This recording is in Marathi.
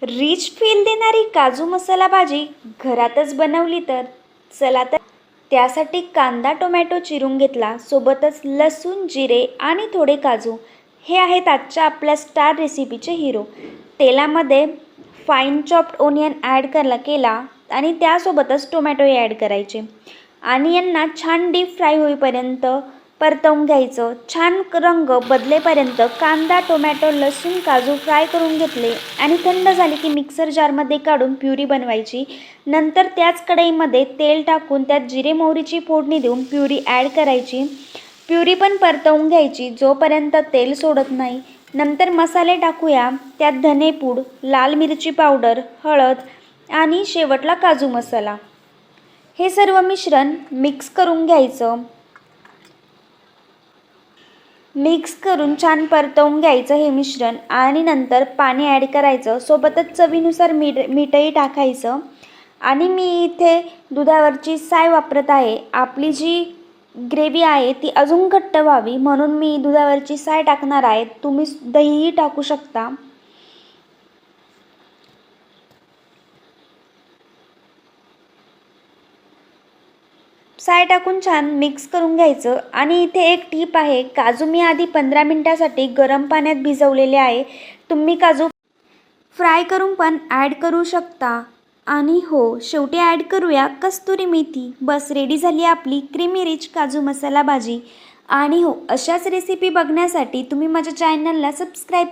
रिच फील देणारी काजू मसाला भाजी घरातच बनवली तर चला तर त्यासाठी कांदा टोमॅटो चिरून घेतला, सोबतच लसूण जिरे आणि थोडे काजू हे आहेत आजच्या आपल्या स्टार रेसिपीचे हिरो। तेलामध्ये फाईन चॉप्ड ओनियन ॲड केला आणि त्यासोबतच टोमॅटोही ॲड करायचे आणि यांना छान डीप फ्राय होईपर्यंत परतवून घ्यायचं। छान रंग बदलेपर्यंत कांदा टोमॅटो लसूण काजू फ्राय करून घेतले आणि थंड झाले की मिक्सर जारमध्ये काढून प्युरी बनवायची। नंतर त्याच कढईमध्ये तेल टाकून त्यात जिरे मोहरीची फोडणी देऊन प्युरी ॲड करायची। प्युरी पण परतवून घ्यायची जोपर्यंत तेल सोडत नाही। नंतर मसाले टाकूया, त्यात धनेपूड, लाल मिरची पावडर, हळद आणि शेवटला काजू मसाला। हे सर्व मिश्रण मिक्स करून घ्यायचं। मिक्स करून छान परतवून घ्यायचं हे मिश्रण आणि नंतर पाणी ॲड करायचं, सोबतच चवीनुसार मीठही टाकायचं। आणि मी इथे दुधावरची साय वापरत आहे। आपली जी ग्रेव्ही आहे ती अजून घट्ट व्हावी म्हणून मी दुधावरची साय टाकणार आहे। तुम्ही दहीही टाकू शकता। साय टाकून छान मिक्स करून घ्यायचं। आणि इथे एक टीप आहे, काजू मी आधी 15 मिनिटासाठी गरम पाण्यात भिजवलेले आहे। तुम्ही काजू फ्राय करून पण ॲड करू शकता। आणि हो, शेवटी ॲड करूया कस्तुरी मेथी। बस रेडी झाली आपली क्रीमी रिच काजू मसाला भाजी। आणि हो, अशाच रेसिपी बघण्यासाठी तुम्ही माझ्या चॅनलला सबस्क्राईब